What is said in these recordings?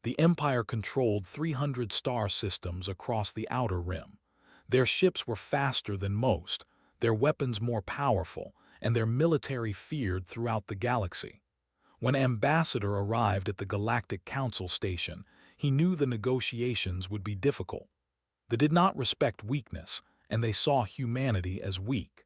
The Empire controlled 300 star systems across the Outer Rim. Their ships were faster than most, their weapons more powerful, and their military feared throughout the galaxy. When Ambassador arrived at the Galactic Council station, he knew the negotiations would be difficult. They did not respect weakness, and they saw humanity as weak.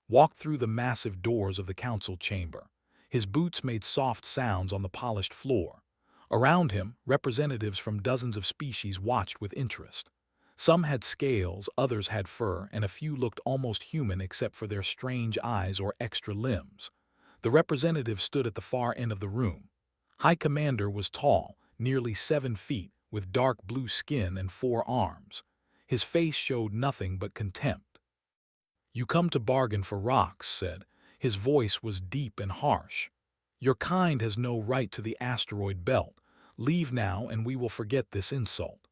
Walked through the massive doors of the council chamber. His boots made soft sounds on the polished floor. Around him, representatives from dozens of species watched with interest. Some had scales, others had fur, and a few looked almost human except for their strange eyes or extra limbs. The representative stood at the far end of the room. High Commander was tall, nearly 7 feet, with dark blue skin and 4 arms. His face showed nothing but contempt. "You come to bargain for rocks," said. His voice was deep and harsh. "Your kind has no right to the asteroid belt. Leave now and we will forget this insult."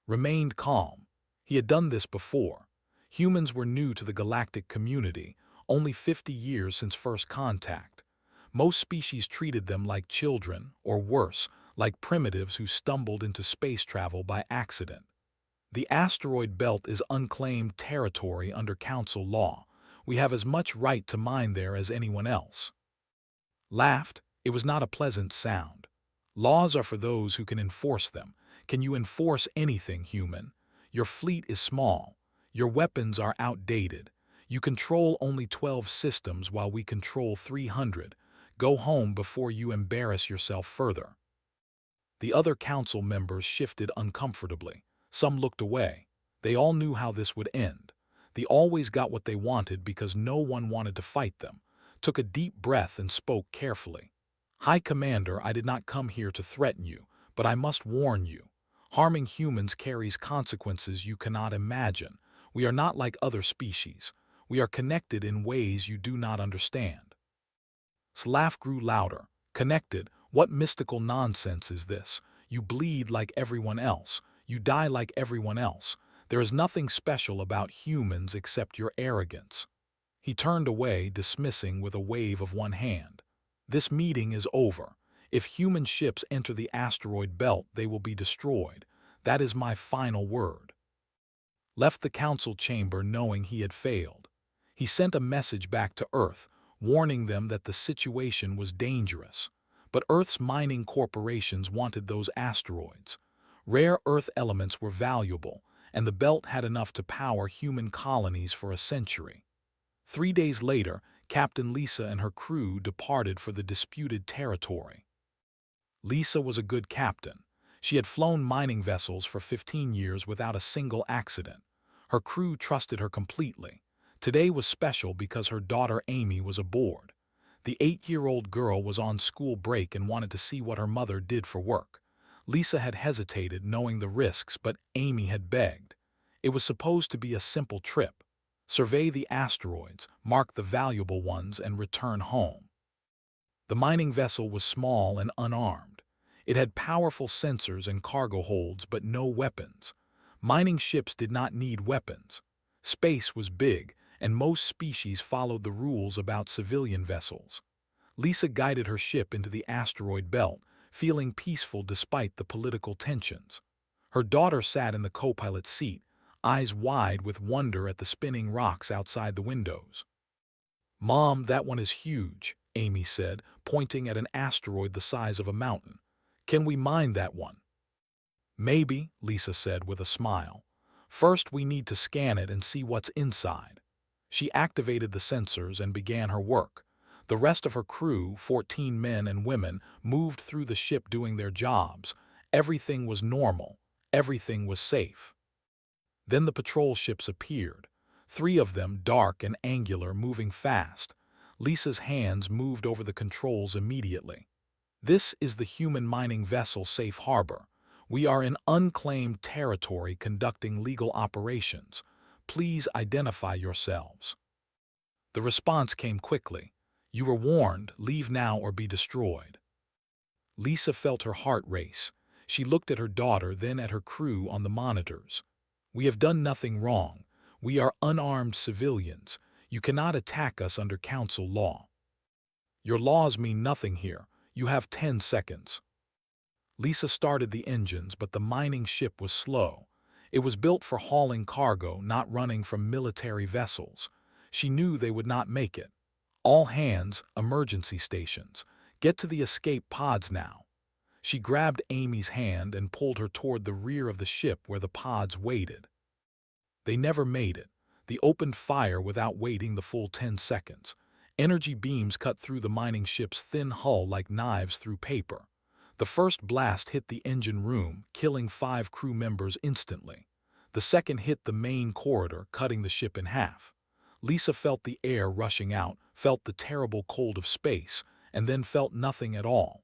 Remained calm. He had done this before. Humans were new to the galactic community, only 50 years since first contact. Most species treated them like children, or worse, like primitives who stumbled into space travel by accident. "The asteroid belt is unclaimed territory under Council law. We have as much right to mine there as anyone else." Laughed. It was not a pleasant sound. "Laws are for those who can enforce them. Can you enforce anything, human? Your fleet is small. Your weapons are outdated. You control only 12 systems while we control 300. Go home before you embarrass yourself further." The other council members shifted uncomfortably. Some looked away. They all knew how this would end. They always got what they wanted because no one wanted to fight them. Took a deep breath and spoke carefully. "High Commander, I did not come here to threaten you, but I must warn you. Harming humans carries consequences you cannot imagine. We are not like other species. We are connected in ways you do not understand." His laugh grew louder. "Connected? What mystical nonsense is this? You bleed like everyone else. You die like everyone else. There is nothing special about humans except your arrogance." He turned away, dismissing with a wave of one hand. "This meeting is over. If human ships enter the asteroid belt, they will be destroyed. That is my final word." Left the council chamber knowing he had failed. He sent a message back to Earth, warning them that the situation was dangerous. But Earth's mining corporations wanted those asteroids. Rare Earth elements were valuable, and the belt had enough to power human colonies for a century. 3 days later, Captain Lisa and her crew departed for the disputed territory. Lisa was a good captain. She had flown mining vessels for 15 years without a single accident. Her crew trusted her completely. Today was special because her daughter Amy was aboard. The 8-year-old girl was on school break and wanted to see what her mother did for work. Lisa had hesitated, knowing the risks, but Amy had begged. It was supposed to be a simple trip. Survey the asteroids, mark the valuable ones, and return home. The mining vessel was small and unarmed. It had powerful sensors and cargo holds, but no weapons. Mining ships did not need weapons. Space was big, and most species followed the rules about civilian vessels. Lisa guided her ship into the asteroid belt, feeling peaceful despite the political tensions. Her daughter sat in the co-pilot seat, eyes wide with wonder at the spinning rocks outside the windows. "Mom, that one is huge," Amy said, pointing at an asteroid the size of a mountain. "Can we mine that one?" "Maybe," Lisa said with a smile. "First, we need to scan it and see what's inside." She activated the sensors and began her work. The rest of her crew, 14 men and women, moved through the ship doing their jobs. Everything was normal. Everything was safe. Then the patrol ships appeared. 3 of them, dark and angular, moving fast. Lisa's hands moved over the controls immediately. "This is the human mining vessel Safe Harbor. We are in unclaimed territory conducting legal operations. Please identify yourselves." The response came quickly. "You were warned, leave now or be destroyed." Lisa felt her heart race. She looked at her daughter, then at her crew on the monitors. "We have done nothing wrong. We are unarmed civilians. You cannot attack us under council law." "Your laws mean nothing here. You have 10 seconds." Lisa started the engines, but the mining ship was slow. It was built for hauling cargo, not running from military vessels. She knew they would not make it. All hands, emergency stations. Get to the escape pods now. She grabbed Amy's hand and pulled her toward the rear of the ship where the pods waited. They never made it. They opened fire without waiting the full 10 seconds. Energy beams cut through the mining ship's thin hull like knives through paper. The first blast hit the engine room, killing 5 crew members instantly. The second hit the main corridor, cutting the ship in half. Lisa felt the air rushing out, felt the terrible cold of space, and then felt nothing at all.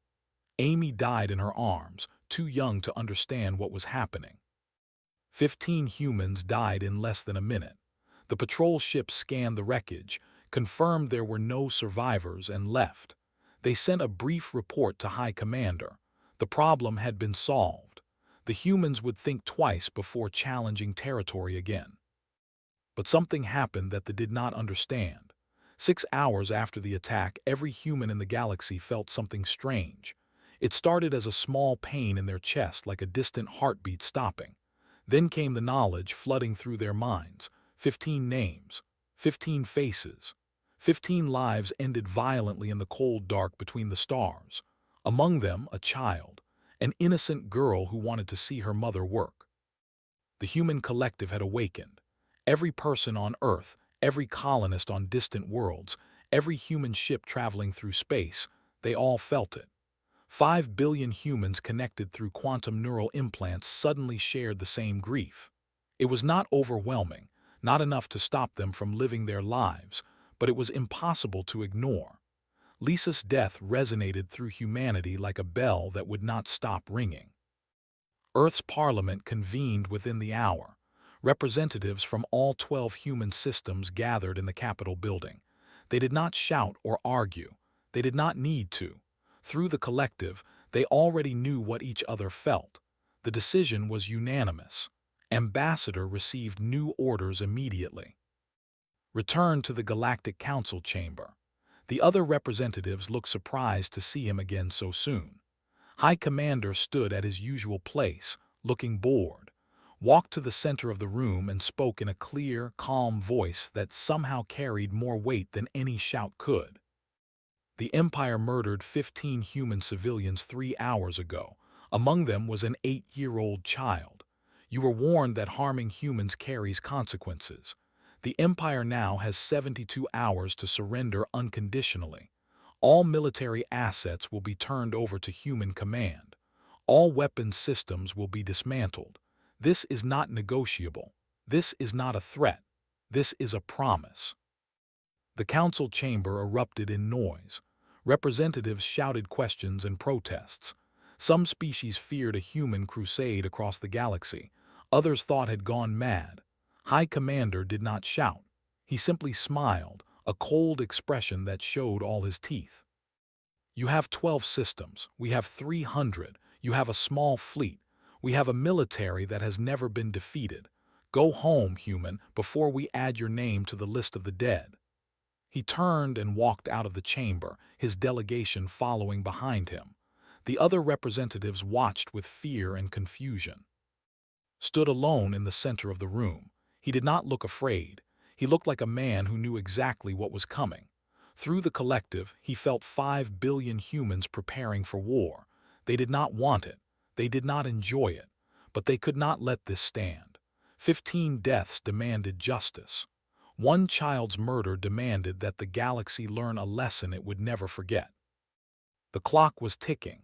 Amy died in her arms, too young to understand what was happening. 15 humans died in less than a minute. The patrol ship scanned the wreckage, confirmed there were no survivors, and left. They sent a brief report to High Commander. The problem had been solved. The humans would think twice before challenging territory again. But something happened that they did not understand. 6 hours after the attack, every human in the galaxy felt something strange. It started as a small pain in their chest, like a distant heartbeat stopping. Then came the knowledge flooding through their minds. 15 names, 15 faces. 15 lives ended violently in the cold dark between the stars. Among them, a child, an innocent girl who wanted to see her mother work. The human collective had awakened. Every person on Earth, every colonist on distant worlds, every human ship traveling through space, they all felt it. 5 billion humans connected through quantum neural implants suddenly shared the same grief. It was not overwhelming, not enough to stop them from living their lives, but it was impossible to ignore. Lisa's death resonated through humanity like a bell that would not stop ringing. Earth's parliament convened within the hour. Representatives from all 12 human systems gathered in the Capitol building. They did not shout or argue. They did not need to. Through the collective, they already knew what each other felt. The decision was unanimous. Ambassador received new orders immediately. Return to the Galactic Council chamber. The other representatives looked surprised to see him again so soon. High Commander stood at his usual place, looking bored, walked to the center of the room and spoke in a clear, calm voice that somehow carried more weight than any shout could. The Empire murdered 15 human civilians 3 hours ago. Among them was an 8-year-old child. You were warned that harming humans carries consequences. The Empire now has 72 hours to surrender unconditionally. All military assets will be turned over to human command. All weapons systems will be dismantled. This is not negotiable. This is not a threat. This is a promise. The council chamber erupted in noise. Representatives shouted questions and protests. Some species feared a human crusade across the galaxy. Others thought had gone mad. High Commander did not shout. He simply smiled, a cold expression that showed all his teeth. You have 12 systems. We have 300. You have a small fleet. We have a military that has never been defeated. Go home, human, before we add your name to the list of the dead. He turned and walked out of the chamber, his delegation following behind him. The other representatives watched with fear and confusion. Stood alone in the center of the room. He did not look afraid. He looked like a man who knew exactly what was coming. Through the collective, he felt 5 billion humans preparing for war. They did not want it. They did not enjoy it. But they could not let this stand. 15 deaths demanded justice. One child's murder demanded that the galaxy learn a lesson it would never forget. The clock was ticking.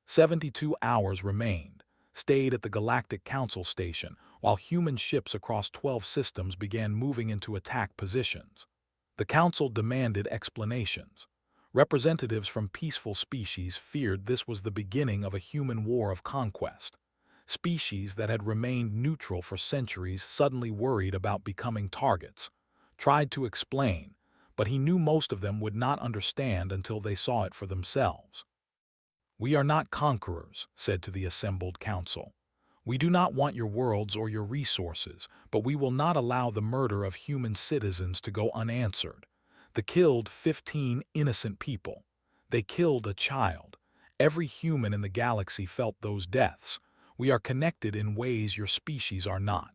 72 hours remained, stayed at the Galactic Council station, while human ships across 12 systems began moving into attack positions. The Council demanded explanations. Representatives from peaceful species feared this was the beginning of a human war of conquest. Species that had remained neutral for centuries suddenly worried about becoming targets. Tried to explain, but he knew most of them would not understand until they saw it for themselves. We are not conquerors, said to the assembled council. We do not want your worlds or your resources, but we will not allow the murder of human citizens to go unanswered. They killed 15 innocent people. They killed a child. Every human in the galaxy felt those deaths. We are connected in ways your species are not.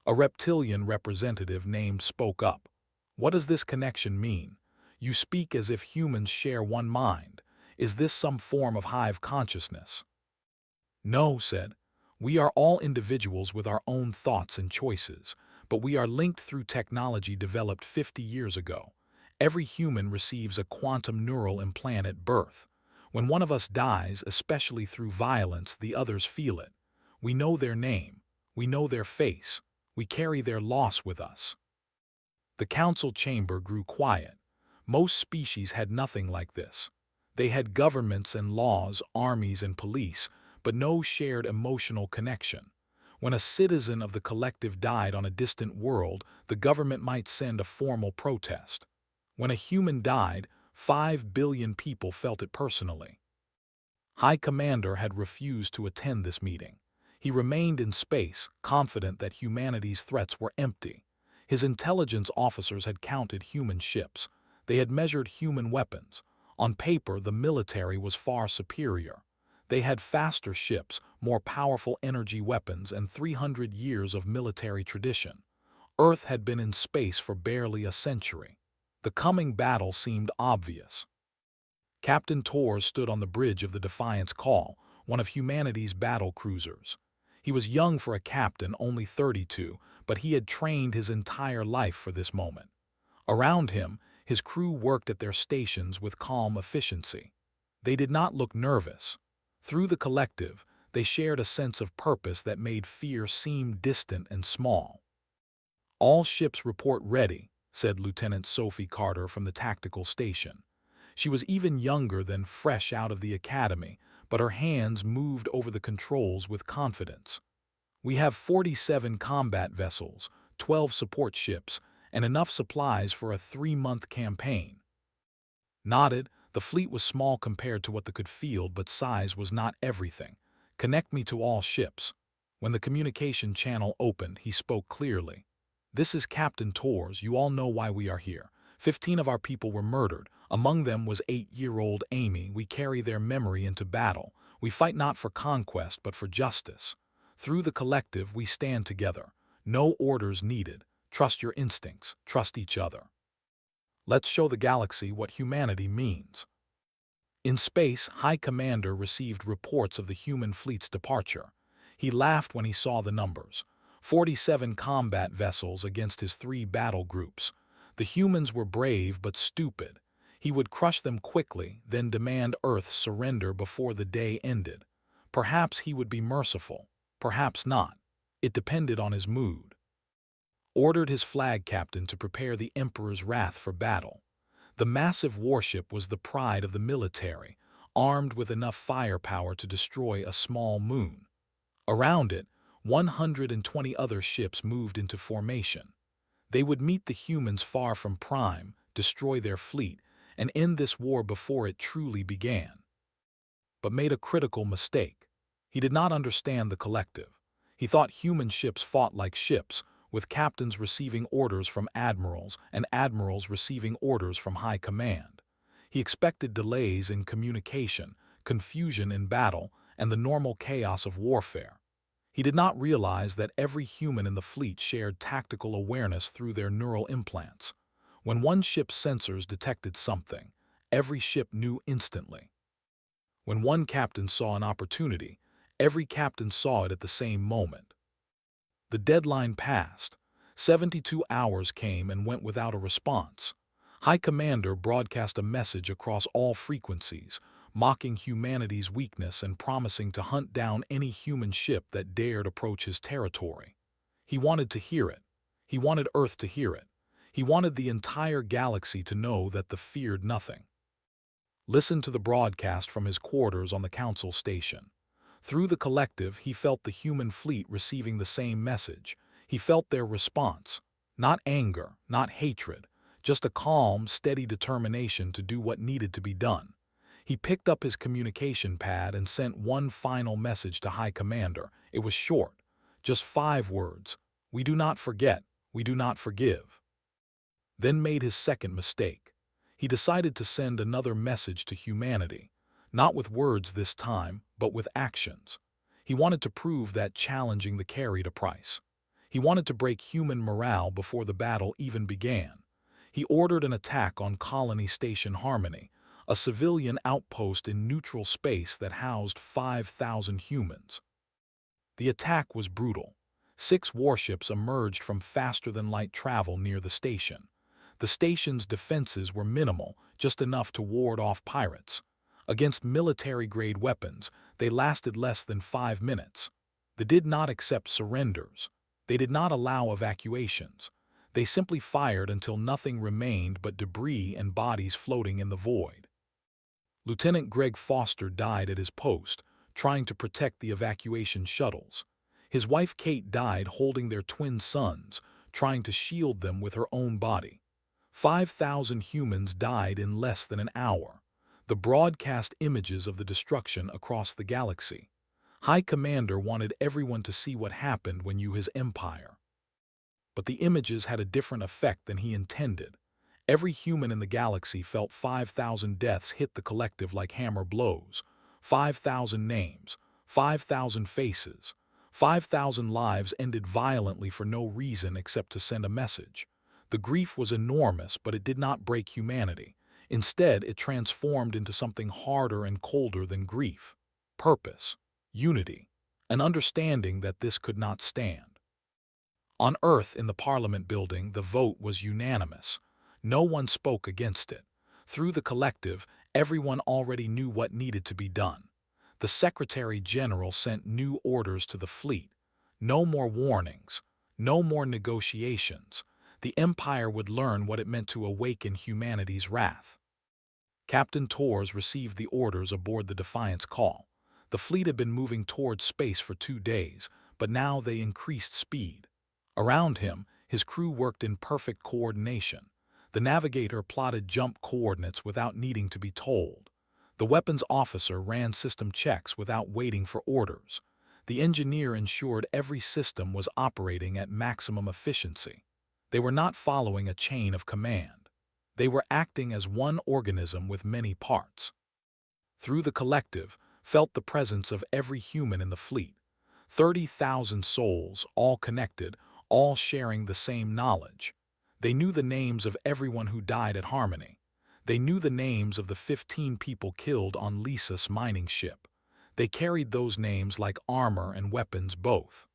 A reptilian representative named spoke up. What does this connection mean? You speak as if humans share one mind. Is this some form of hive consciousness? No, said. We are all individuals with our own thoughts and choices, but we are linked through technology developed 50 years ago. Every human receives a quantum neural implant at birth. When one of us dies, especially through violence, the others feel it. We know their name. We know their face. We carry their loss with us. The council chamber grew quiet. Most species had nothing like this. They had governments and laws, armies and police, but no shared emotional connection. When a citizen of the collective died on a distant world, the government might send a formal protest. When a human died, 5 billion people felt it personally. High Commander had refused to attend this meeting. He remained in space, confident that humanity's threats were empty. His intelligence officers had counted human ships. They had measured human weapons. On paper, the military was far superior. They had faster ships, more powerful energy weapons, and 300 years of military tradition. Earth had been in space for barely a century. The coming battle seemed obvious. Captain Torres stood on the bridge of the Defiance Call, one of humanity's battle cruisers. He was young for a captain, only 32, but he had trained his entire life for this moment. Around him, his crew worked at their stations with calm efficiency. They did not look nervous. Through the collective, they shared a sense of purpose that made fear seem distant and small. All ships report ready, said Lieutenant Sophie Carter from the tactical station. She was even younger than fresh out of the academy, but her hands moved over the controls with confidence. We have 47 combat vessels, 12 support ships, and enough supplies for a 3-month campaign. Nodded, the fleet was small compared to what they could field, but size was not everything. Connect me to all ships. When the communication channel opened, he spoke clearly. This is Captain Torres. You all know why we are here. 15 of our people were murdered. Among them was 8-year-old Amy. We carry their memory into battle. We fight not for conquest, but for justice. Through the collective, we stand together. No orders needed. Trust your instincts. Trust each other. Let's show the galaxy what humanity means. In space, High Commander received reports of the human fleet's departure. He laughed when he saw the numbers. 47 combat vessels against his 3 battle groups. The humans were brave but stupid. He would crush them quickly, then demand Earth's surrender before the day ended. Perhaps he would be merciful, perhaps not. It depended on his mood. Ordered his flag captain to prepare the Emperor's wrath for battle. The massive warship was the pride of the military, armed with enough firepower to destroy a small moon. Around it, 120 other ships moved into formation. They would meet the humans far from prime, destroy their fleet, and end this war before it truly began. But made a critical mistake. He did not understand the collective. He thought human ships fought like ships, with captains receiving orders from admirals and admirals receiving orders from high command. He expected delays in communication, confusion in battle, and the normal chaos of warfare. He did not realize that every human in the fleet shared tactical awareness through their neural implants. When one ship's sensors detected something, every ship knew instantly. When one captain saw an opportunity, every captain saw it at the same moment. The deadline passed. 72 hours came and went without a response. High Commander broadcast a message across all frequencies, mocking humanity's weakness and promising to hunt down any human ship that dared approach his territory. He wanted to hear it. He wanted Earth to hear it. He wanted the entire galaxy to know that they feared nothing. Listened to the broadcast from his quarters on the council station. Through the collective, he felt the human fleet receiving the same message. He felt their response. Not anger, not hatred, just a calm, steady determination to do what needed to be done. He picked up his communication pad and sent one final message to High Commander. It was short, just 5 words. We do not forget, we do not forgive. Then made his second mistake. He decided to send another message to humanity. Not with words this time, but with actions. He wanted to prove that challenging the carried a price. He wanted to break human morale before the battle even began. He ordered an attack on Colony Station Harmony, a civilian outpost in neutral space that housed 5,000 humans. The attack was brutal. 6 warships emerged from faster-than-light travel near the station. The station's defenses were minimal, just enough to ward off pirates. Against military-grade weapons, they lasted less than 5 minutes. They did not accept surrenders. They did not allow evacuations. They simply fired until nothing remained but debris and bodies floating in the void. Lieutenant Greg Foster died at his post, trying to protect the evacuation shuttles. His wife Kate died holding their twin sons, trying to shield them with her own body. 5,000 humans died in less than an hour. The broadcast images of the destruction across the galaxy. High Commander wanted everyone to see what happened when his empire. But the images had a different effect than he intended. Every human in the galaxy felt 5,000 deaths hit the collective like hammer blows. 5,000 names, 5,000 faces, 5,000 lives ended violently for no reason except to send a message. The grief was enormous, but it did not break humanity. Instead, it transformed into something harder and colder than grief. Purpose, unity, an understanding that this could not stand. On Earth, in the Parliament building, the vote was unanimous. No one spoke against it. Through the collective, everyone already knew what needed to be done. The Secretary General sent new orders to the fleet. No more warnings. No more negotiations. The Empire would learn what it meant to awaken humanity's wrath. Captain Torres received the orders aboard the Defiance call. The fleet had been moving towards space for 2 days, but now they increased speed. Around him, his crew worked in perfect coordination. The navigator plotted jump coordinates without needing to be told. The weapons officer ran system checks without waiting for orders. The engineer ensured every system was operating at maximum efficiency. They were not following a chain of command. They were acting as one organism with many parts. Through the collective, felt the presence of every human in the fleet. 30,000 souls, all connected, all sharing the same knowledge. They knew the names of everyone who died at Harmony. They knew the names of the 15 people killed on Lisa's mining ship. They carried those names like armor and weapons both.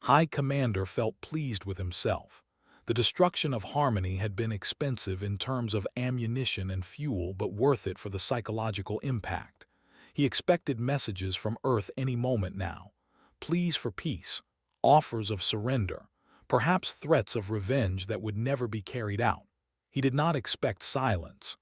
High Commander felt pleased with himself. The destruction of Harmony had been expensive in terms of ammunition and fuel, but worth it for the psychological impact. He expected messages from Earth any moment now. Pleas for peace, offers of surrender, perhaps threats of revenge that would never be carried out. He did not expect silence.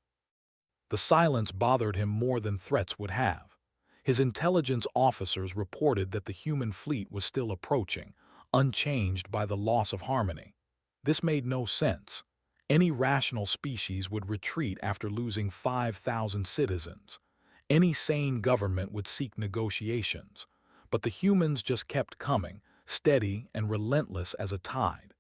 The silence bothered him more than threats would have. His intelligence officers reported that the human fleet was still approaching, unchanged by the loss of Harmony. This made no sense. Any rational species would retreat after losing 5,000 citizens. Any sane government would seek negotiations. But the humans just kept coming, steady and relentless as a tide.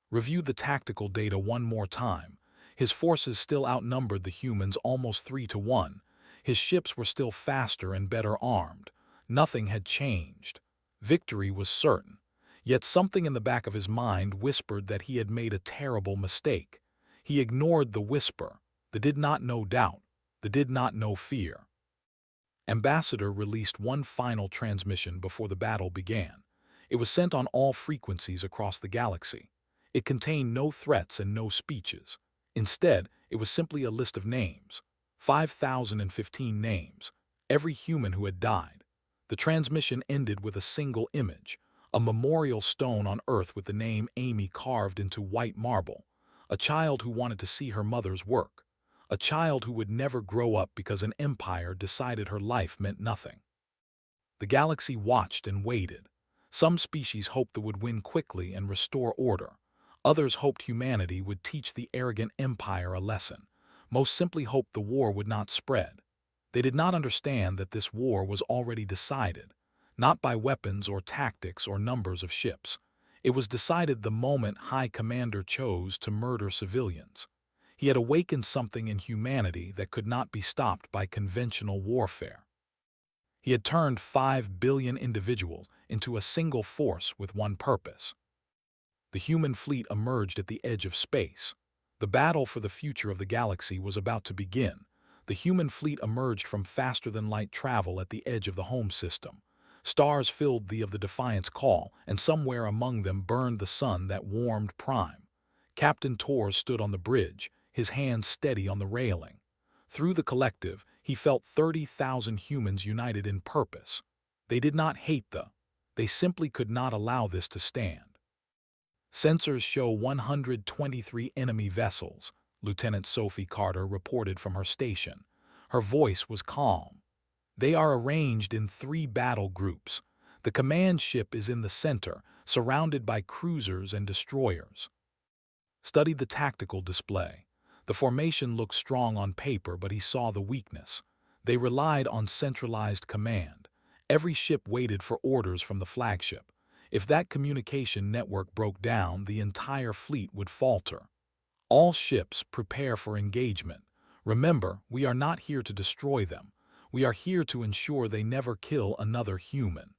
Reviewed the tactical data one more time. His forces still outnumbered the humans almost 3 to 1. His ships were still faster and better armed. Nothing had changed. Victory was certain. Yet something in the back of his mind whispered that he had made a terrible mistake. He ignored the whisper, the did not know doubt, the did not know fear. Ambassador released one final transmission before the battle began. It was sent on all frequencies across the galaxy. It contained no threats and no speeches. Instead, it was simply a list of names. 5,015 names. Every human who had died. The transmission ended with a single image. A memorial stone on Earth with the name Amy carved into white marble. A child who wanted to see her mother's work. A child who would never grow up because an empire decided her life meant nothing. The galaxy watched and waited. Some species hoped they would win quickly and restore order. Others hoped humanity would teach the arrogant empire a lesson. Most simply hoped the war would not spread. They did not understand that this war was already decided, not by weapons or tactics or numbers of ships. It was decided the moment High Commander chose to murder civilians. He had awakened something in humanity that could not be stopped by conventional warfare. He had turned 5 billion individuals into a single force with one purpose. The human fleet emerged at the edge of space. The battle for the future of the galaxy was about to begin. The human fleet emerged from faster-than-light travel at the edge of the home system. Stars filled the of the Defiance call, and somewhere among them burned the sun that warmed Prime. Captain Tor stood on the bridge, his hands steady on the railing. Through the collective, he felt 30,000 humans united in purpose. They did not hate they simply could not allow this to stand. Sensors show 123 enemy vessels, Lieutenant Sophie Carter reported from her station. Her voice was calm. They are arranged in 3 battle groups. The command ship is in the center, surrounded by cruisers and destroyers. Study the tactical display. The formation looked strong on paper, but he saw the weakness. They relied on centralized command. Every ship waited for orders from the flagship. If that communication network broke down, the entire fleet would falter. All ships prepare for engagement. Remember, we are not here to destroy them. We are here to ensure they never kill another human.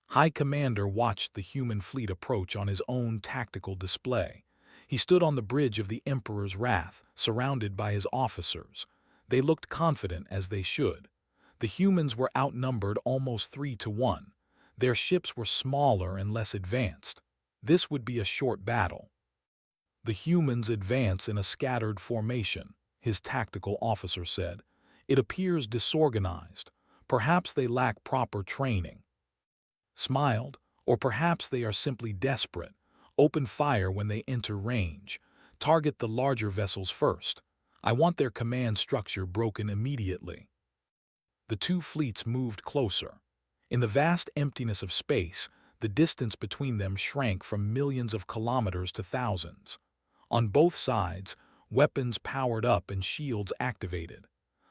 High Commander watched the human fleet approach on his own tactical display. He stood on the bridge of the Emperor's Wrath, surrounded by his officers. They looked confident, as they should. The humans were outnumbered almost 3-1. Their ships were smaller and less advanced. This would be a short battle. The humans advance in a scattered formation, his tactical officer said. It appears disorganized. Perhaps they lack proper training. Smiled, or perhaps they are simply desperate. Open fire when they enter range. Target the larger vessels first. I want their command structure broken immediately. The 2 fleets moved closer. In the vast emptiness of space, the distance between them shrank from millions of kilometers to thousands. On both sides, weapons powered up and shields activated.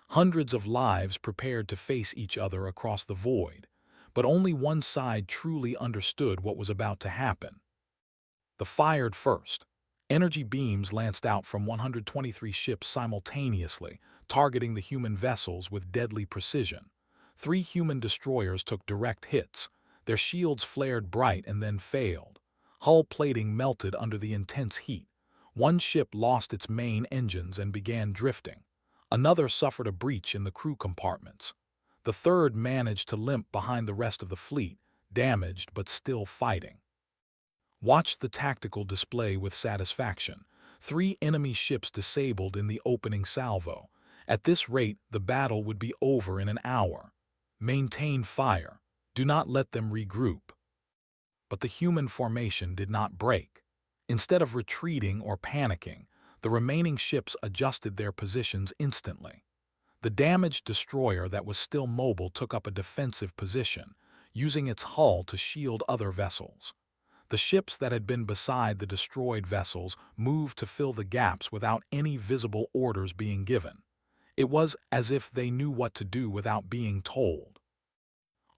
Hundreds of lives prepared to face each other across the void, but only one side truly understood what was about to happen. The fired first. Energy beams lanced out from 123 ships simultaneously, targeting the human vessels with deadly precision. 3 human destroyers took direct hits. Their shields flared bright and then failed. Hull plating melted under the intense heat. One ship lost its main engines and began drifting. Another suffered a breach in the crew compartments. The third managed to limp behind the rest of the fleet, damaged but still fighting. Watch the tactical display with satisfaction. 3 enemy ships disabled in the opening salvo. At this rate, the battle would be over in an hour. Maintain fire. Do not let them regroup. But the human formation did not break. Instead of retreating or panicking, the remaining ships adjusted their positions instantly. The damaged destroyer that was still mobile took up a defensive position, using its hull to shield other vessels. The ships that had been beside the destroyed vessels moved to fill the gaps without any visible orders being given. It was as if they knew what to do without being told.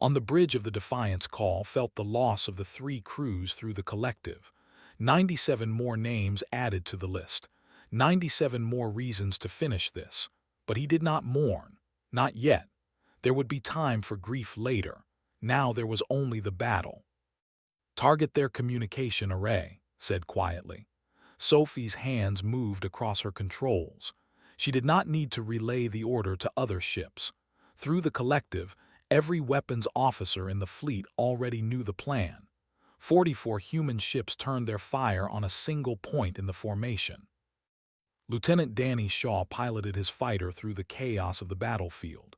On the bridge of the Defiance call felt the loss of the 3 crews through the collective. 97 more names added to the list. 97 more reasons to finish this. But he did not mourn. Not yet. There would be time for grief later. Now there was only the battle. Target their communication array, said quietly. Sophie's hands moved across her controls. She did not need to relay the order to other ships. Through the collective, every weapons officer in the fleet already knew the plan. 44 human ships turned their fire on a single point in the formation. Lieutenant Danny Shaw piloted his fighter through the chaos of the battlefield.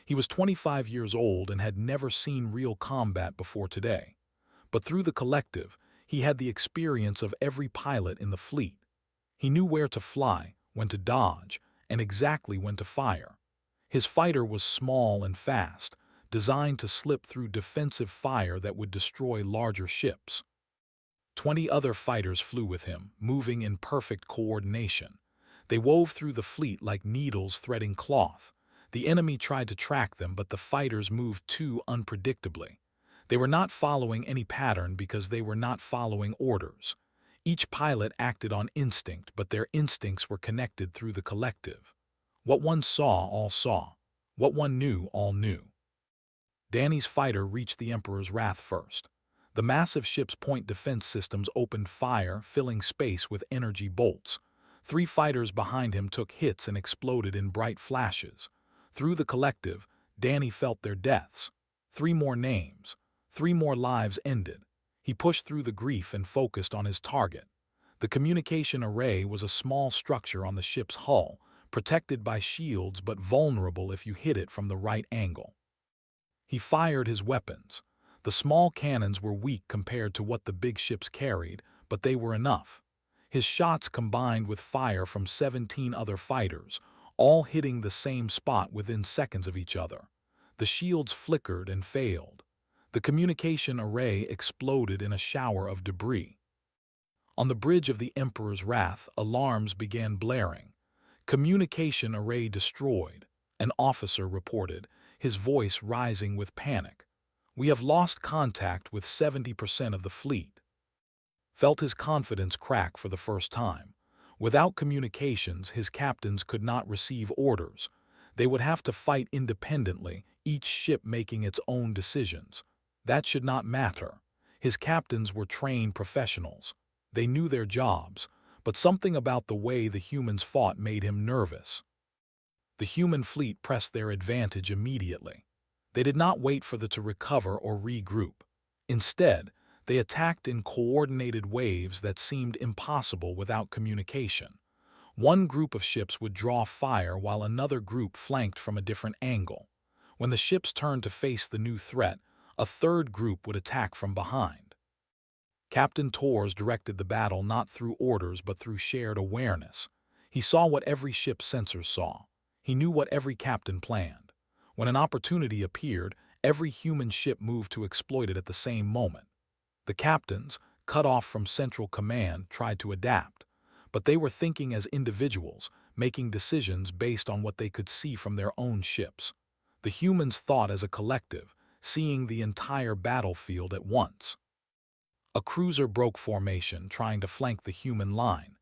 He was 25 years old and had never seen real combat before today. But through the collective, he had the experience of every pilot in the fleet. He knew where to fly, when to dodge, and exactly when to fire. His fighter was small and fast, designed to slip through defensive fire that would destroy larger ships. 20 other fighters flew with him, moving in perfect coordination. They wove through the fleet like needles threading cloth. The enemy tried to track them, but the fighters moved too unpredictably. They were not following any pattern because they were not following orders. Each pilot acted on instinct, but their instincts were connected through the collective. What one saw, all saw. What one knew, all knew. Danny's fighter reached the Emperor's Wrath first. The massive ship's point defense systems opened fire, filling space with energy bolts. 3 fighters behind him took hits and exploded in bright flashes. Through the collective, Danny felt their deaths. 3 more names. 3 more lives ended. He pushed through the grief and focused on his target. The communication array was a small structure on the ship's hull, protected by shields but vulnerable if you hit it from the right angle. He fired his weapons. The small cannons were weak compared to what the big ships carried, but they were enough. His shots combined with fire from 17 other fighters, all hitting the same spot within seconds of each other. The shields flickered and failed. The communication array exploded in a shower of debris. On the bridge of the Emperor's Wrath, alarms began blaring. Communication array destroyed, an officer reported, his voice rising with panic. We have lost contact with 70% of the fleet. Felt his confidence crack for the first time. Without communications, his captains could not receive orders. They would have to fight independently, each ship making its own decisions. That should not matter. His captains were trained professionals. They knew their jobs, but something about the way the humans fought made him nervous. The human fleet pressed their advantage immediately. They did not wait for them to recover or regroup. Instead, they attacked in coordinated waves that seemed impossible without communication. One group of ships would draw fire while another group flanked from a different angle. When the ships turned to face the new threat, a third group would attack from behind. Captain Torres directed the battle not through orders but through shared awareness. He saw what every ship's sensors saw. He knew what every captain planned. When an opportunity appeared, every human ship moved to exploit it at the same moment. The captains, cut off from central command, tried to adapt, but they were thinking as individuals, making decisions based on what they could see from their own ships. The humans thought as a collective, seeing the entire battlefield at once. A cruiser broke formation, trying to flank the human line.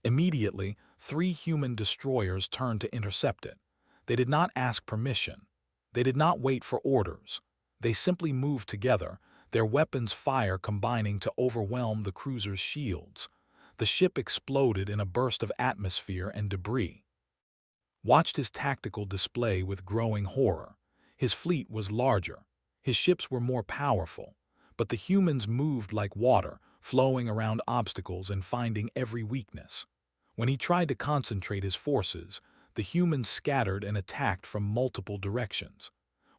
Immediately, 3 human destroyers turned to intercept it. They did not ask permission. They did not wait for orders. They simply moved together, their weapons' fire combining to overwhelm the cruiser's shields. The ship exploded in a burst of atmosphere and debris. Watched his tactical display with growing horror. His fleet was larger. His ships were more powerful. But the humans moved like water, flowing around obstacles and finding every weakness. When he tried to concentrate his forces, the humans scattered and attacked from multiple directions.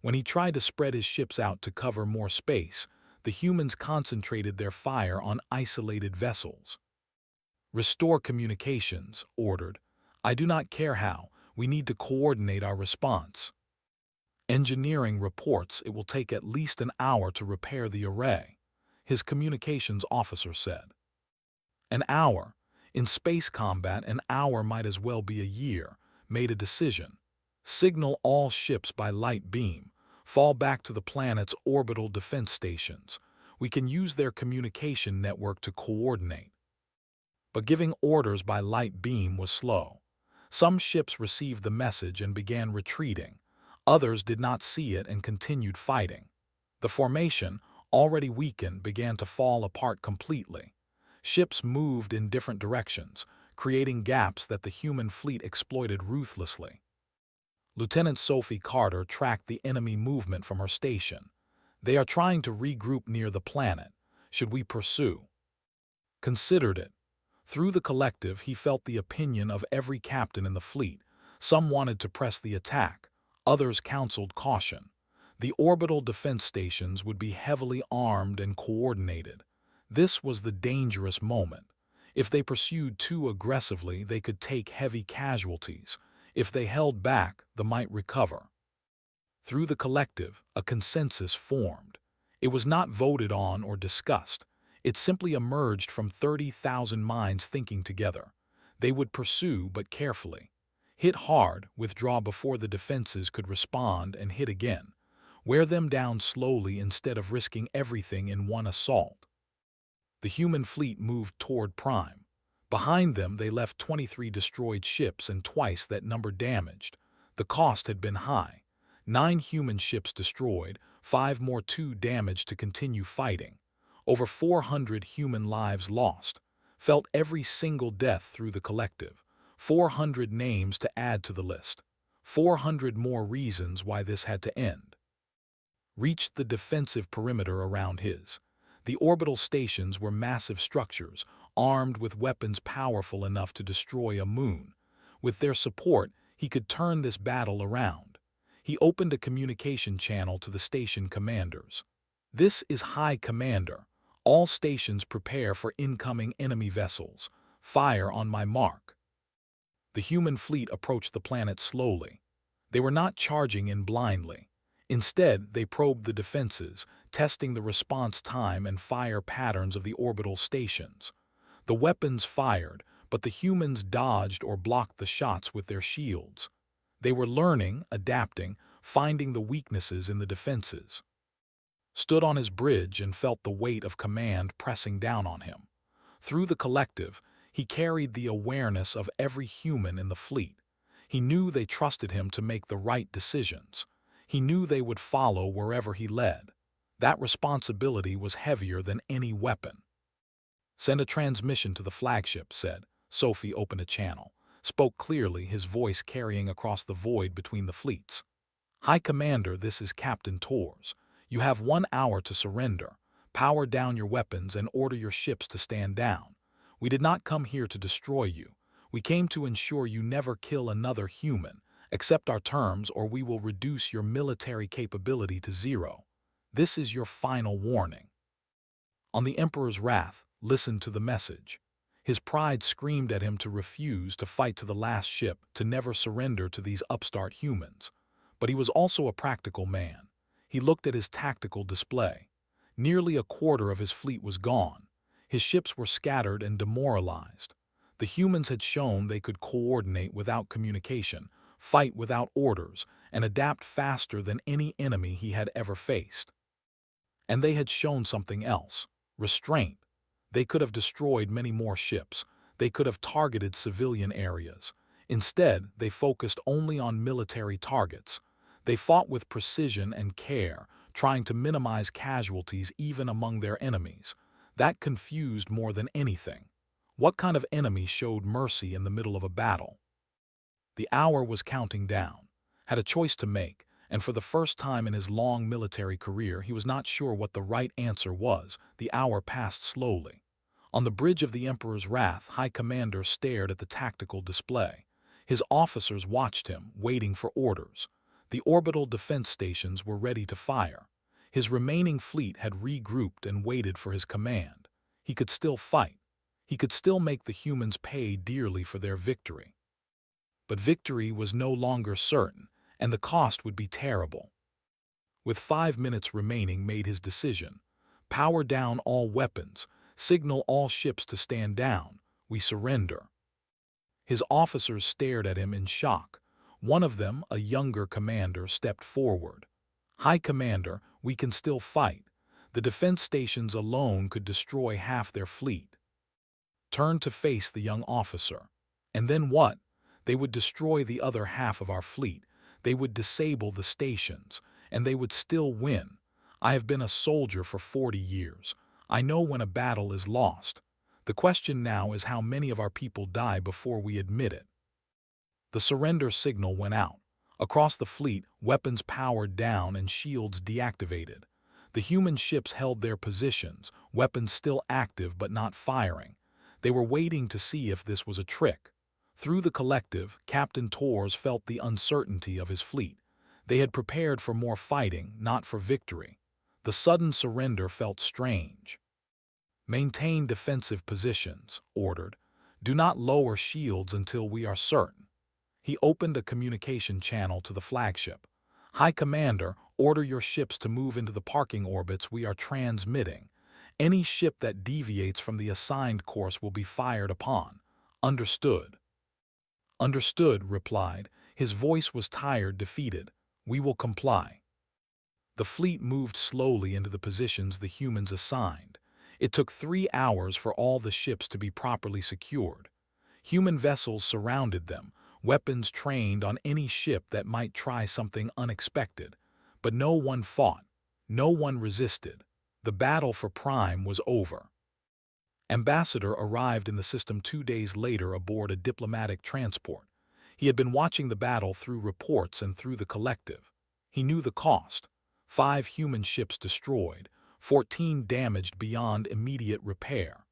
When he tried to spread his ships out to cover more space, the humans concentrated their fire on isolated vessels. "Restore communications," ordered. "I do not care how, we need to coordinate our response." Engineering reports it will take at least an hour to repair the array, his communications officer said. An hour? In space combat, an hour might as well be a year. Made a decision. Signal all ships by light beam. Fall back to the planet's orbital defense stations. We can use their communication network to coordinate. But giving orders by light beam was slow. Some ships received the message and began retreating. Others did not see it and continued fighting. The formation, already weakened, began to fall apart completely. Ships moved in different directions, creating gaps that the human fleet exploited ruthlessly. Lieutenant Sophie Carter tracked the enemy movement from her station. "They are trying to regroup near the planet. Should we pursue?" Considered it. Through the collective, he felt the opinion of every captain in the fleet. Some wanted to press the attack. Others counseled caution. The orbital defense stations would be heavily armed and coordinated. This was the dangerous moment. If they pursued too aggressively, they could take heavy casualties. If they held back, they might recover. Through the collective, a consensus formed. It was not voted on or discussed. It simply emerged from 30,000 minds thinking together. They would pursue, but carefully. Hit hard, withdraw before the defenses could respond, and hit again. Wear them down slowly instead of risking everything in one assault. The human fleet moved toward Prime. Behind them, they left 23 destroyed ships and twice that number damaged. The cost had been high. 9 human ships destroyed, 5 more too damaged to continue fighting. Over 400 human lives lost. Felt every single death through the collective. 400 names to add to the list. 400 more reasons why this had to end. Reached the defensive perimeter around his. The orbital stations were massive structures, armed with weapons powerful enough to destroy a moon. With their support, he could turn this battle around. He opened a communication channel to the station commanders. "This is High Commander. All stations prepare for incoming enemy vessels. Fire on my mark." The human fleet approached the planet slowly. They were not charging in blindly. Instead, they probed the defenses, testing the response time and fire patterns of the orbital stations. The weapons fired, but the humans dodged or blocked the shots with their shields. They were learning, adapting, finding the weaknesses in the defenses. Stood on his bridge and felt the weight of command pressing down on him. Through the collective, he carried the awareness of every human in the fleet. He knew they trusted him to make the right decisions. He knew they would follow wherever he led. That responsibility was heavier than any weapon. "Send a transmission to the flagship," said. Sophie opened a channel, spoke clearly, his voice carrying across the void between the fleets. "High Commander, this is Captain Tors. You have 1 hour to surrender. Power down your weapons and order your ships to stand down. We did not come here to destroy you. We came to ensure you never kill another human. Accept our terms or we will reduce your military capability to 0. This is your final warning." On the Emperor's wrath, listened to the message. His pride screamed at him to refuse to fight to the last ship, to never surrender to these upstart humans. But he was also a practical man. He looked at his tactical display. Nearly a quarter of his fleet was gone. His ships were scattered and demoralized. The humans had shown they could coordinate without communication, fight without orders, and adapt faster than any enemy he had ever faced. And they had shown something else: restraint. They could have destroyed many more ships. They could have targeted civilian areas. Instead, they focused only on military targets. They fought with precision and care, trying to minimize casualties even among their enemies. That confused more than anything. What kind of enemy showed mercy in the middle of a battle? The hour was counting down. Had a choice to make, and for the first time in his long military career, he was not sure what the right answer was. The hour passed slowly. On the bridge of the Emperor's wrath, High Commander stared at the tactical display. His officers watched him, waiting for orders. The orbital defense stations were ready to fire. His remaining fleet had regrouped and waited for his command. He could still fight. He could still make the humans pay dearly for their victory. But victory was no longer certain, and the cost would be terrible. With 5 minutes remaining, made his decision. Power down all weapons. Signal all ships to stand down. We surrender. His officers stared at him in shock. One of them, a younger commander, stepped forward. "High Commander, we can still fight. The defense stations alone could destroy half their fleet." Turned to face the young officer. "And then what? They would destroy the other half of our fleet. They would disable the stations, and they would still win. I have been a soldier for 40 years. I know when a battle is lost. The question now is how many of our people die before we admit it." The surrender signal went out. Across the fleet, weapons powered down and shields deactivated. The human ships held their positions, weapons still active but not firing. They were waiting to see if this was a trick. Through the collective, Captain Tors felt the uncertainty of his fleet. They had prepared for more fighting, not for victory. The sudden surrender felt strange. "Maintain defensive positions," ordered. "Do not lower shields until we are certain." He opened a communication channel to the flagship. "High Commander, order your ships to move into the parking orbits we are transmitting. Any ship that deviates from the assigned course will be fired upon." "Understood." "Understood," replied. His voice was tired, defeated. "We will comply." The fleet moved slowly into the positions the humans assigned. It took 3 hours for all the ships to be properly secured. Human vessels surrounded them, weapons trained on any ship that might try something unexpected. But no one fought. No one resisted. The battle for Prime was over. Ambassador arrived in the system 2 days later aboard a diplomatic transport. He had been watching the battle through reports and through the collective. He knew the cost. 5 human ships destroyed, 14 damaged beyond immediate repair.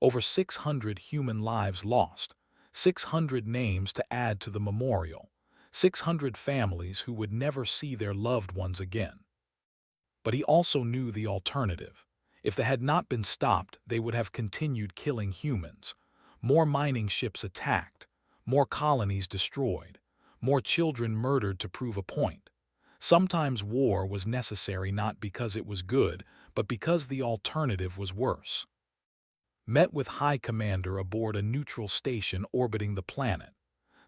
Over 600 human lives lost, 600 names to add to the memorial, 600 families who would never see their loved ones again. But he also knew the alternative. If they had not been stopped, they would have continued killing humans. More mining ships attacked, more colonies destroyed, more children murdered to prove a point. Sometimes war was necessary not because it was good, but because the alternative was worse. Met with High Commander aboard a neutral station orbiting the planet.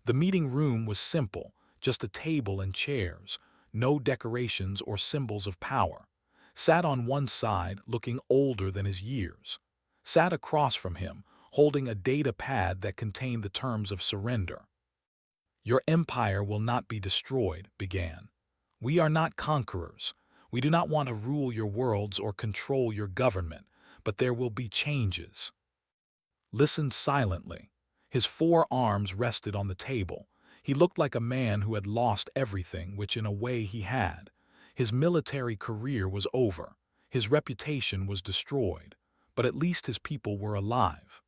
The meeting room was simple, just a table and chairs, no decorations or symbols of power. Sat on one side, looking older than his years. Sat across from him, holding a data pad that contained the terms of surrender. "Your empire will not be destroyed," began. "We are not conquerors. We do not want to rule your worlds or control your government, but there will be changes." Listened silently. His 4 arms rested on the table. He looked like a man who had lost everything, which in a way he had. His military career was over. His reputation was destroyed. But at least his people were alive.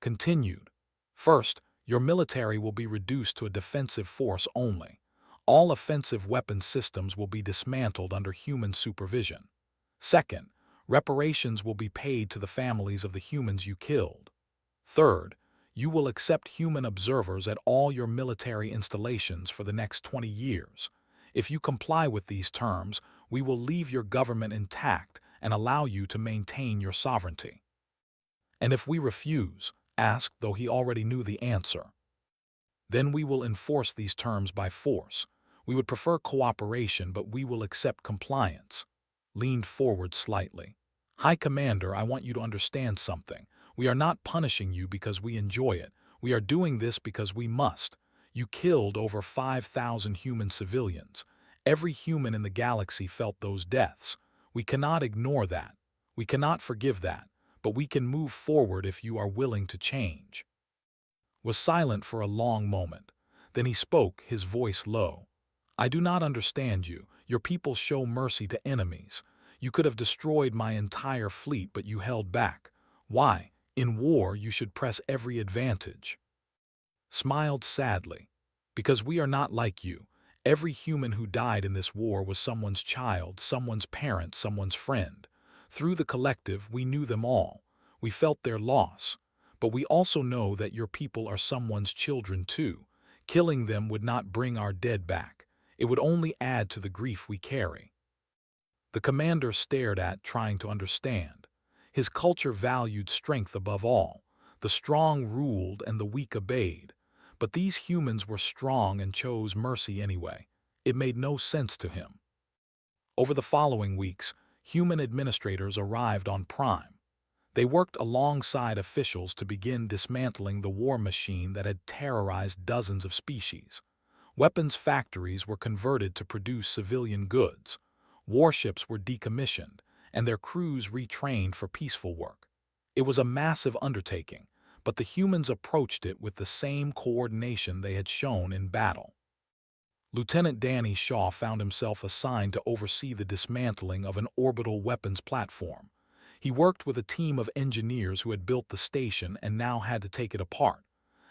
Continued. "First, your military will be reduced to a defensive force only. All offensive weapon systems will be dismantled under human supervision. Second, reparations will be paid to the families of the humans you killed. Third, you will accept human observers at all your military installations for the next 20 years. If you comply with these terms, we will leave your government intact and allow you to maintain your sovereignty. And if we refuse," asked, though he already knew the answer, "then we will enforce these terms by force. We would prefer cooperation, but we will accept compliance." Leaned forward slightly. "High Commander, I want you to understand something. We are not punishing you because we enjoy it. We are doing this because we must. You killed over 5,000 human civilians. Every human in the galaxy felt those deaths. We cannot ignore that. We cannot forgive that. But we can move forward if you are willing to change." Was silent for a long moment. Then he spoke, his voice low. "I do not understand you. Your people show mercy to enemies. You could have destroyed my entire fleet, but you held back. Why? In war, you should press every advantage." Smiled sadly. "Because we are not like you. Every human who died in this war was someone's child, someone's parent, someone's friend. Through the collective, we knew them all. We felt their loss. But we also know that your people are someone's children too. Killing them would not bring our dead back. It would only add to the grief we carry." The commander stared at, trying to understand. His culture valued strength above all. The strong ruled and the weak obeyed. But these humans were strong and chose mercy anyway. It made no sense to him. Over the following weeks, human administrators arrived on Prime. They worked alongside officials to begin dismantling the war machine that had terrorized dozens of species. Weapons factories were converted to produce civilian goods. Warships were decommissioned, and their crews retrained for peaceful work. It was a massive undertaking, but the humans approached it with the same coordination they had shown in battle. Lieutenant Danny Shaw found himself assigned to oversee the dismantling of an orbital weapons platform. He worked with a team of engineers who had built the station and now had to take it apart.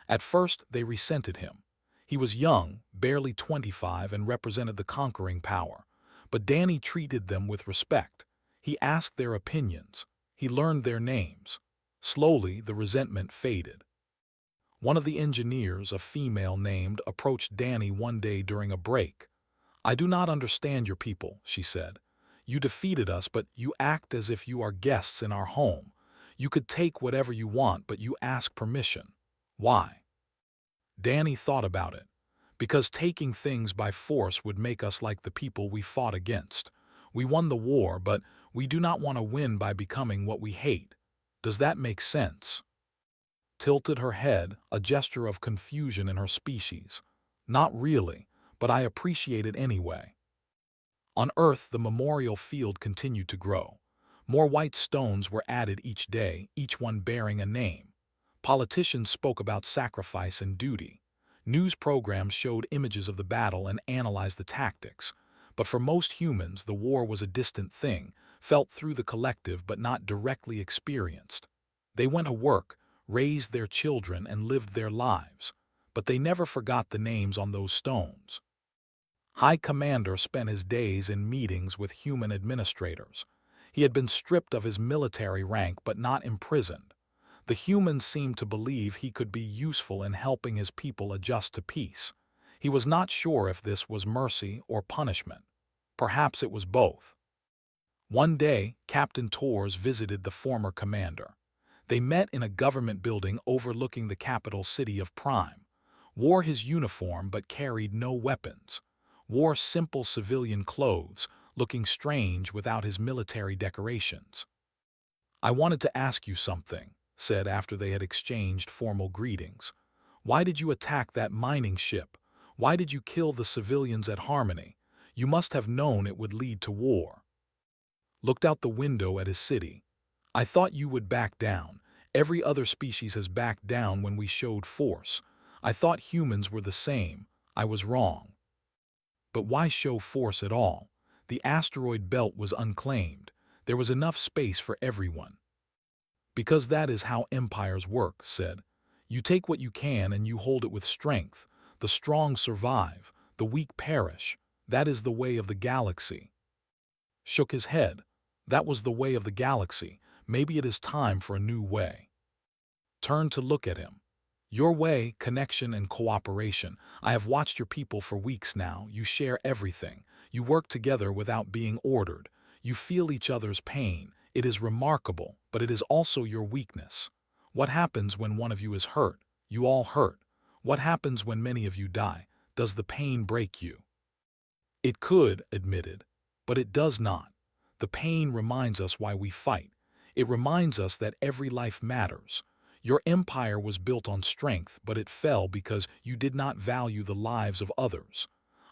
At first, they resented him. He was young, barely 25, and represented the conquering power. But Danny treated them with respect. He asked their opinions. He learned their names. Slowly, the resentment faded. One of the engineers, a female named, approached Danny one day during a break. "I do not understand your people," she said. "You defeated us, but you act as if you are guests in our home. You could take whatever you want, but you ask permission. Why?" Danny thought about it. "Because taking things by force would make us like the people we fought against. We won the war, but We do not want to win by becoming what we hate. Does that make sense? Tilted her head, a gesture of confusion in her species. Not really, but I appreciate it anyway. On Earth, the memorial field continued to grow. More white stones were added each day, each one bearing a name. Politicians spoke about sacrifice and duty. News programs showed images of the battle and analyzed the tactics. But for most humans, the war was a distant thing, felt through the collective but not directly experienced. They went to work, raised their children, and lived their lives. But they never forgot the names on those stones. High Commander spent his days in meetings with human administrators. He had been stripped of his military rank but not imprisoned. The humans seemed to believe he could be useful in helping his people adjust to peace. He was not sure if this was mercy or punishment. Perhaps it was both. One day, Captain Torres visited the former commander. They met in a government building overlooking the capital city of Prime. Wore his uniform but carried no weapons. Wore simple civilian clothes, looking strange without his military decorations. "I wanted to ask you something," said after they had exchanged formal greetings. "Why did you attack that mining ship? Why did you kill the civilians at Harmony? You must have known it would lead to war." Looked out the window at his city. "I thought you would back down. Every other species has backed down when we showed force. I thought humans were the same. I was wrong." But why show force at all? The asteroid belt was unclaimed. There was enough space for everyone. "Because that is how empires work," said. "You take what you can and you hold it with strength. The strong survive, the weak perish. That is the way of the galaxy." Shook his head. That was the way of the galaxy. Maybe it is time for a new way. Turned to look at him. "Your way, connection and cooperation. I have watched your people for weeks now. You share everything. You work together without being ordered. You feel each other's pain. It is remarkable, but it is also your weakness. What happens when one of you is hurt? You all hurt. What happens when many of you die? Does the pain break you?" "It could," admitted, "but it does not. The pain reminds us why we fight. It reminds us that every life matters. Your empire was built on strength, but it fell because you did not value the lives of others.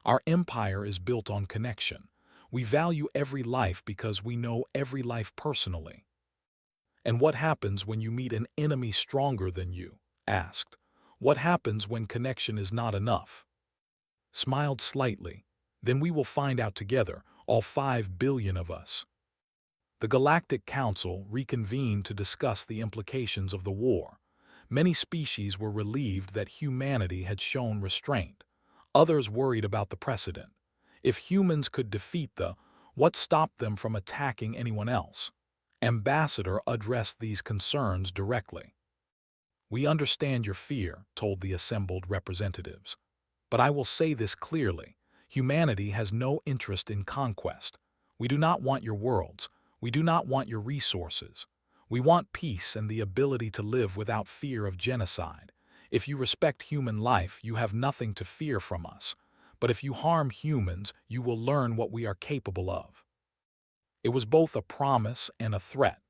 Our empire is built on connection. We value every life because we know every life personally." "And what happens when you meet an enemy stronger than you?" asked. "What happens when connection is not enough?" Smiled slightly. "Then we will find out together, all 5 billion of us." The Galactic Council reconvened to discuss the implications of the war. Many species were relieved that humanity had shown restraint. Others worried about the precedent. If humans could defeat what stopped them from attacking anyone else? Ambassador addressed these concerns directly. "We understand your fear," told the assembled representatives. "But I will say this clearly. Humanity has no interest in conquest. We do not want your worlds. We do not want your resources. We want peace and the ability to live without fear of genocide. If you respect human life, you have nothing to fear from us. But if you harm humans, you will learn what we are capable of." It was both a promise and a threat.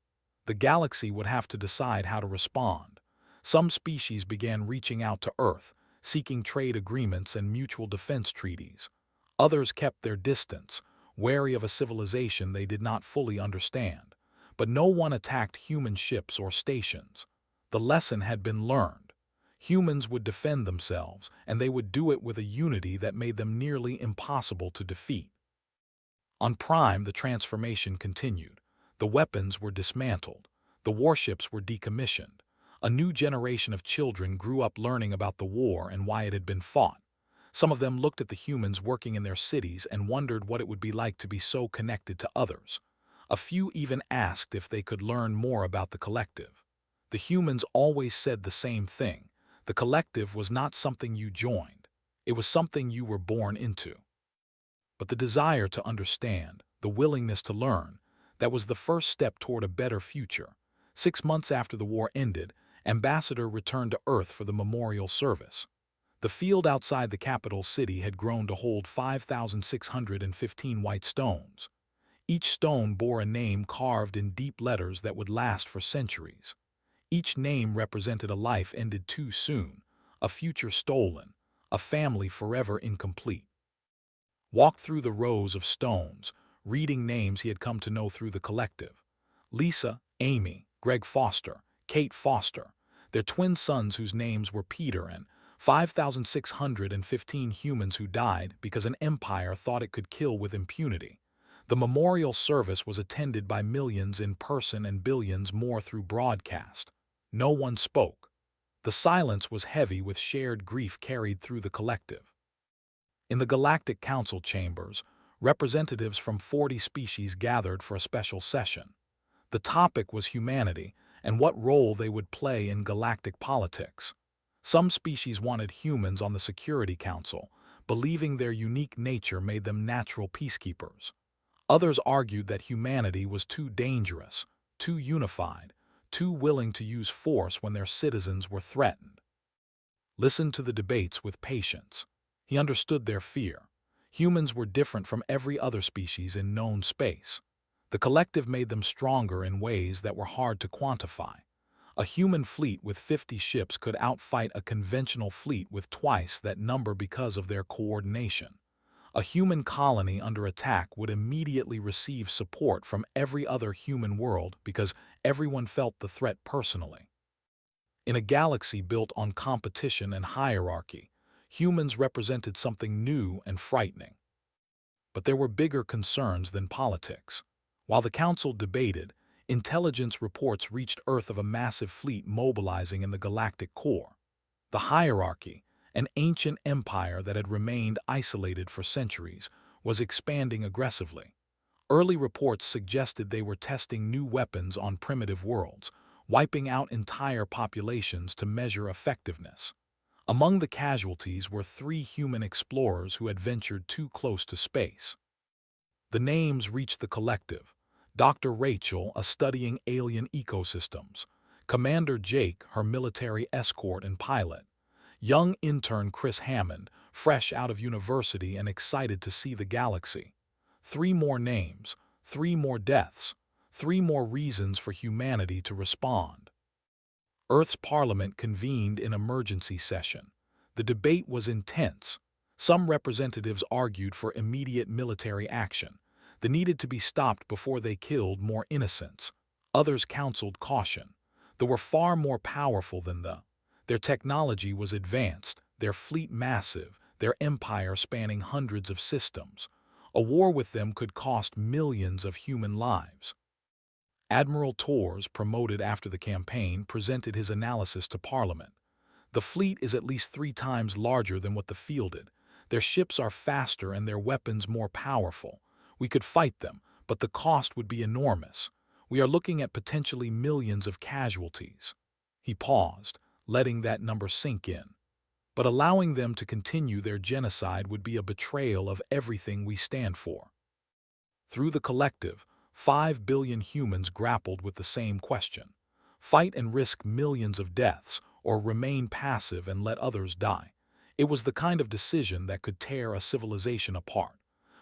The galaxy would have to decide how to respond. Some species began reaching out to Earth, seeking trade agreements and mutual defense treaties. Others kept their distance, wary of a civilization they did not fully understand. But no one attacked human ships or stations. The lesson had been learned. Humans would defend themselves, and they would do it with a unity that made them nearly impossible to defeat. On Prime, the transformation continued. The weapons were dismantled. The warships were decommissioned. A new generation of children grew up learning about the war and why it had been fought. Some of them looked at the humans working in their cities and wondered what it would be like to be so connected to others. A few even asked if they could learn more about the collective. The humans always said the same thing. The collective was not something you joined. It was something you were born into. But the desire to understand, the willingness to learn, that was the first step toward a better future. 6 months after the war ended, Ambassador returned to Earth for the memorial service. The field outside the capital city had grown to hold 5,615 white stones. Each stone bore a name carved in deep letters that would last for centuries. Each name represented a life ended too soon, a future stolen, a family forever incomplete. Walked through the rows of stones, reading names he had come to know through the collective. Lisa, Amy, Greg Foster, Kate Foster, their twin sons whose names were Peter, and 5,615 humans who died because an empire thought it could kill with impunity. The memorial service was attended by millions in person and billions more through broadcast. No one spoke. The silence was heavy with shared grief carried through the collective. In the Galactic Council chambers, representatives from 40 species gathered for a special session. The topic was humanity and what role they would play in galactic politics. Some species wanted humans on the Security Council, believing their unique nature made them natural peacekeepers. Others argued that humanity was too dangerous, too unified, too willing to use force when their citizens were threatened. Listened to the debates with patience. He understood their fear. Humans were different from every other species in known space. The collective made them stronger in ways that were hard to quantify. A human fleet with 50 ships could outfight a conventional fleet with twice that number because of their coordination. A human colony under attack would immediately receive support from every other human world because everyone felt the threat personally. In a galaxy built on competition and hierarchy, humans represented something new and frightening. But there were bigger concerns than politics. While the Council debated, intelligence reports reached Earth of a massive fleet mobilizing in the galactic core. The hierarchy, an ancient empire that had remained isolated for centuries, was expanding aggressively. Early reports suggested they were testing new weapons on primitive worlds, wiping out entire populations to measure effectiveness. Among the casualties were 3 human explorers who had ventured too close to space. The names reached the collective. Dr. Rachel, a studying alien ecosystems. Commander Jake, her military escort and pilot. Young intern Chris Hammond, fresh out of university and excited to see the galaxy. 3 more names, 3 more deaths, 3 more reasons for humanity to respond. Earth's parliament convened in emergency session. The debate was intense. Some representatives argued for immediate military action. They needed to be stopped before they killed more innocents. Others counseled caution. They were far more powerful than their technology was advanced, their fleet massive, their empire spanning hundreds of systems. A war with them could cost millions of human lives. Admiral Torres, promoted after the campaign, presented his analysis to Parliament. The fleet is at least 3 times larger than what the fielded. Their ships are faster and their weapons more powerful. We could fight them, but the cost would be enormous. We are looking at potentially millions of casualties. He paused, letting that number sink in. But allowing them to continue their genocide would be a betrayal of everything we stand for. Through the collective, 5 billion humans grappled with the same question. Fight and risk millions of deaths, or remain passive and let others die. It was the kind of decision that could tear a civilization apart.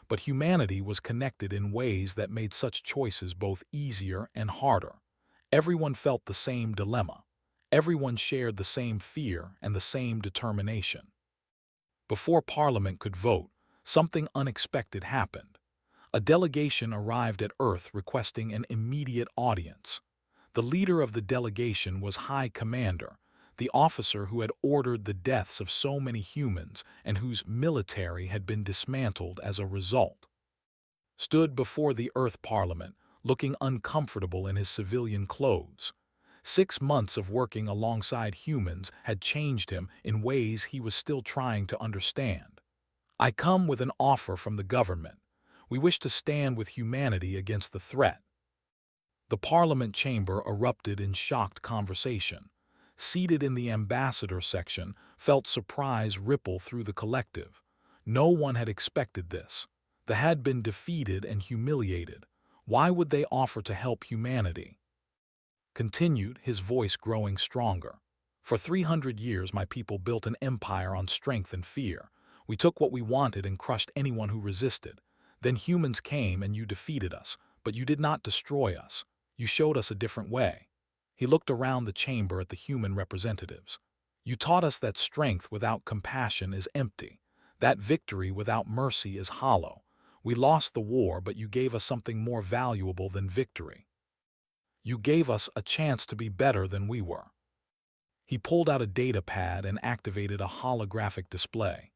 But humanity was connected in ways that made such choices both easier and harder. Everyone felt the same dilemma. Everyone shared the same fear and the same determination. Before Parliament could vote, something unexpected happened. A delegation arrived at Earth requesting an immediate audience. The leader of the delegation was High Commander, the officer who had ordered the deaths of so many humans and whose military had been dismantled as a result. Stood before the Earth Parliament, looking uncomfortable in his civilian clothes. 6 months of working alongside humans had changed him in ways he was still trying to understand. I come with an offer from the government. We wish to stand with humanity against the threat. The Parliament chamber erupted in shocked conversation. Seated in the ambassador section, felt surprise ripple through the collective. No one had expected this. They had been defeated and humiliated. Why would they offer to help humanity? Continued, his voice growing stronger. For 300 years my people built an empire on strength and fear. We took what we wanted and crushed anyone who resisted. Then humans came and you defeated us, but you did not destroy us. You showed us a different way." He looked around the chamber at the human representatives. "You taught us that strength without compassion is empty, that victory without mercy is hollow. We lost the war, but you gave us something more valuable than victory. You gave us a chance to be better than we were." He pulled out a data pad and activated a holographic display.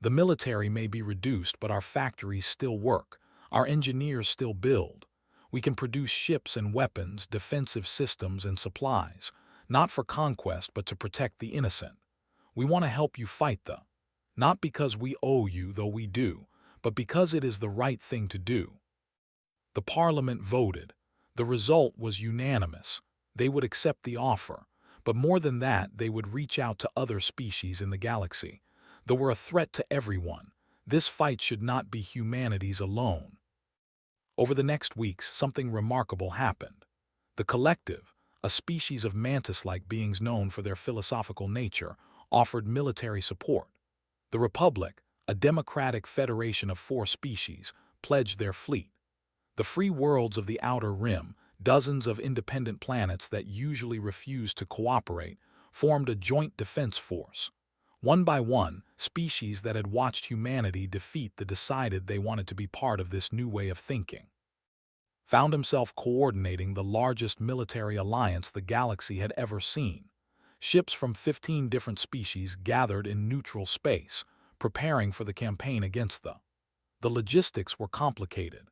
"The military may be reduced, but our factories still work. Our engineers still build. We can produce ships and weapons, defensive systems and supplies, not for conquest but to protect the innocent. We want to help you fight not because we owe you, though we do, but because it is the right thing to do." The Parliament voted. The result was unanimous. They would accept the offer, but more than that, they would reach out to other species in the galaxy. They were a threat to everyone. This fight should not be humanity's alone. Over the next weeks, something remarkable happened. The Collective, a species of mantis-like beings known for their philosophical nature, offered military support. The Republic, a democratic federation of 4 species, pledged their fleet. The free worlds of the Outer Rim, dozens of independent planets that usually refuse to cooperate, formed a joint defense force. One by one, species that had watched humanity defeat decided they wanted to be part of this new way of thinking. Found himself coordinating the largest military alliance the galaxy had ever seen. Ships from 15 different species gathered in neutral space, preparing for the campaign against The logistics were complicated.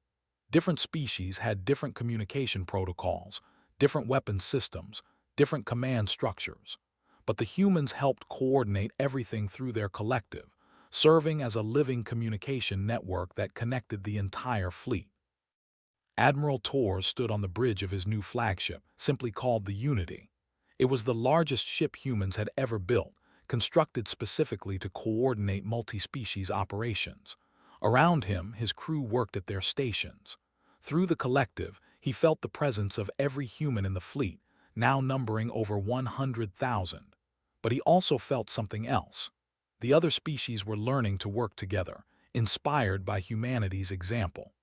Different species had different communication protocols, different weapon systems, different command structures. But the humans helped coordinate everything through their collective, serving as a living communication network that connected the entire fleet. Admiral Tor stood on the bridge of his new flagship, simply called the Unity. It was the largest ship humans had ever built, constructed specifically to coordinate multi-species operations. Around him, his crew worked at their stations. Through the collective, he felt the presence of every human in the fleet, now numbering over 100,000. But he also felt something else. The other species were learning to work together, inspired by humanity's example.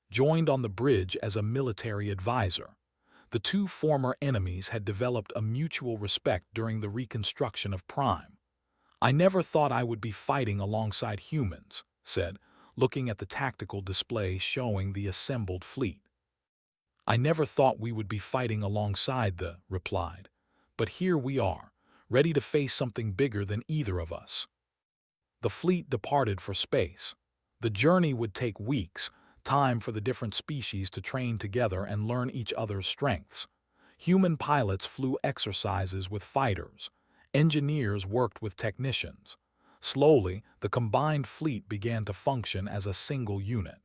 Joined on the bridge as a military advisor, the 2 former enemies had developed a mutual respect during the reconstruction of Prime. "I never thought I would be fighting alongside humans," said, looking at the tactical display showing the assembled fleet. "I never thought we would be fighting alongside replied. "But here we are, ready to face something bigger than either of us." The fleet departed for space. The journey would take weeks, time for the different species to train together and learn each other's strengths. Human pilots flew exercises with fighters. Engineers worked with technicians. Slowly, the combined fleet began to function as a single unit.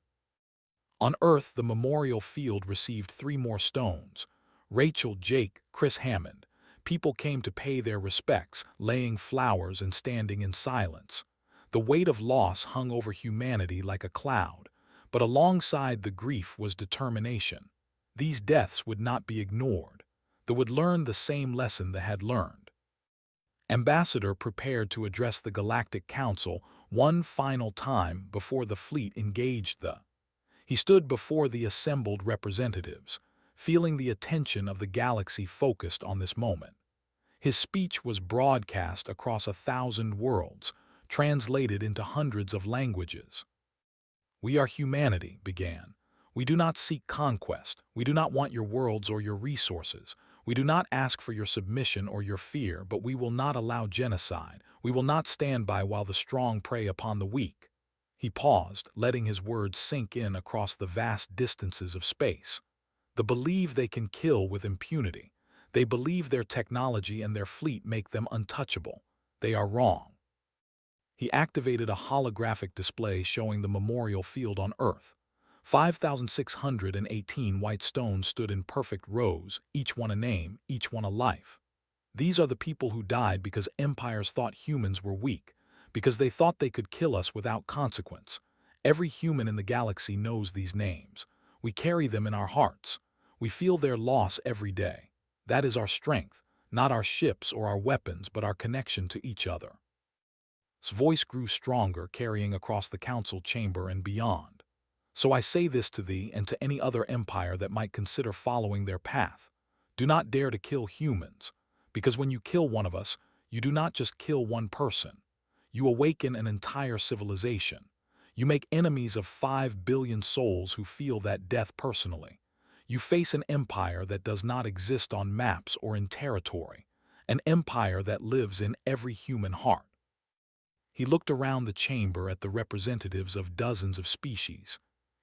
On Earth, the memorial field received 3 more stones. Rachel, Jake, Chris Hammond. People came to pay their respects, laying flowers and standing in silence. The weight of loss hung over humanity like a cloud, but alongside the grief was determination. These deaths would not be ignored. They would learn the same lesson they had learned. Ambassador prepared to address the Galactic Council one final time before the fleet engaged He stood before the assembled representatives, feeling the attention of the galaxy focused on this moment. His speech was broadcast across 1,000 worlds, translated into hundreds of languages. "We are humanity," began. "We do not seek conquest. We do not want your worlds or your resources. We do not ask for your submission or your fear, but we will not allow genocide. We will not stand by while the strong prey upon the weak." He paused, letting his words sink in across the vast distances of space. They believe they can kill with impunity. They believe their technology and their fleet make them untouchable. They are wrong. He activated a holographic display showing the memorial field on Earth. 5,618 white stones stood in perfect rows, each one a name, each one a life. These are the people who died because empires thought humans were weak, because they thought they could kill us without consequence. Every human in the galaxy knows these names. We carry them in our hearts. We feel their loss every day. That is our strength, not our ships or our weapons, but our connection to each other. His voice grew stronger, carrying across the council chamber and beyond. So I say this to thee and to any other empire that might consider following their path. Do not dare to kill humans, because when you kill one of us, you do not just kill one person. You awaken an entire civilization. You make enemies of 5 billion souls who feel that death personally. You face an empire that does not exist on maps or in territory, an empire that lives in every human heart. He looked around the chamber at the representatives of dozens of species.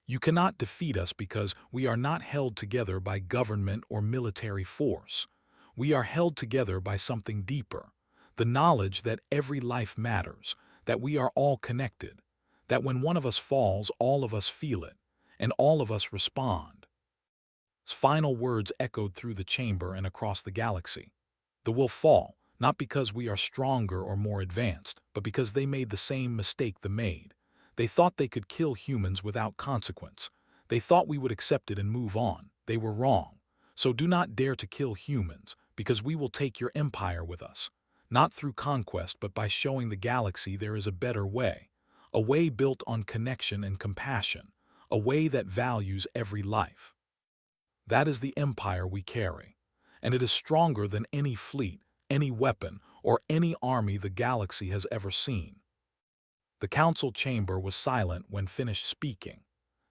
You cannot defeat us because we are not held together by government or military force. We are held together by something deeper, the knowledge that every life matters, that we are all connected, that when one of us falls, all of us feel it, and all of us respond. His final words echoed through the chamber and across the galaxy. The will fall, not because we are stronger or more advanced, but because they made the same mistake they made. They thought they could kill humans without consequence. They thought we would accept it and move on. They were wrong. So do not dare to kill humans, because we will take your empire with us. Not through conquest, but by showing the galaxy there is a better way. A way built on connection and compassion. A way that values every life. That is the empire we carry. And it is stronger than any fleet, any weapon, or any army the galaxy has ever seen. The council chamber was silent when finished speaking.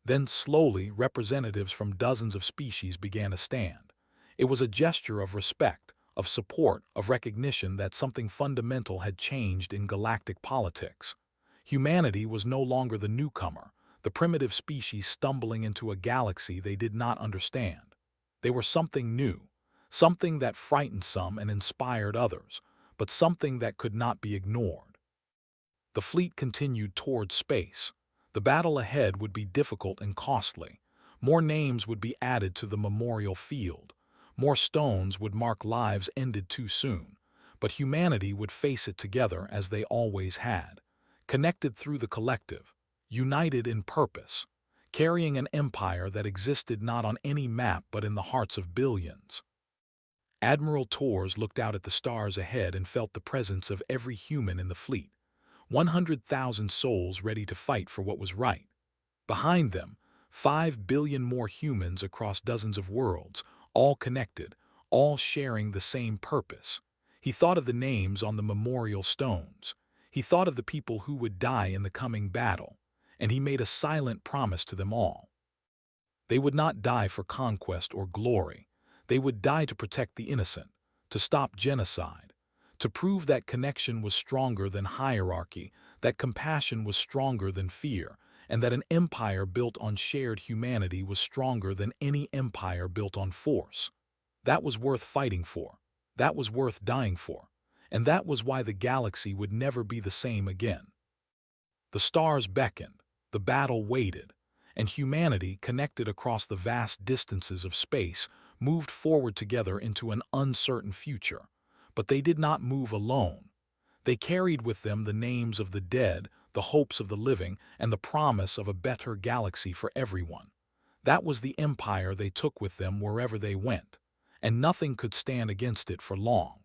Then slowly, representatives from dozens of species began to stand. It was a gesture of respect, of support, of recognition that something fundamental had changed in galactic politics. Humanity was no longer the newcomer, the primitive species stumbling into a galaxy they did not understand. They were something new, something that frightened some and inspired others, but something that could not be ignored. The fleet continued toward space. The battle ahead would be difficult and costly. More names would be added to the memorial field. More stones would mark lives ended too soon. But humanity would face it together as they always had, connected through the collective, united in purpose, carrying an empire that existed not on any map but in the hearts of billions. Admiral Torres looked out at the stars ahead and felt the presence of every human in the fleet. 100,000 souls ready to fight for what was right. Behind them, 5 billion more humans across dozens of worlds, all connected, all sharing the same purpose. He thought of the names on the memorial stones. He thought of the people who would die in the coming battle, and he made a silent promise to them all. They would not die for conquest or glory. They would die to protect the innocent, to stop genocide, to prove that connection was stronger than hierarchy, that compassion was stronger than fear, and that an empire built on shared humanity was stronger than any empire built on force. That was worth fighting for. That was worth dying for. And that was why the galaxy would never be the same again. The stars beckoned, the battle waited, and humanity, connected across the vast distances of space, moved forward together into an uncertain future. But they did not move alone. They carried with them the names of the dead, the hopes of the living, and the promise of a better galaxy for everyone. That was the empire they took with them wherever they went, and nothing could stand against it for long.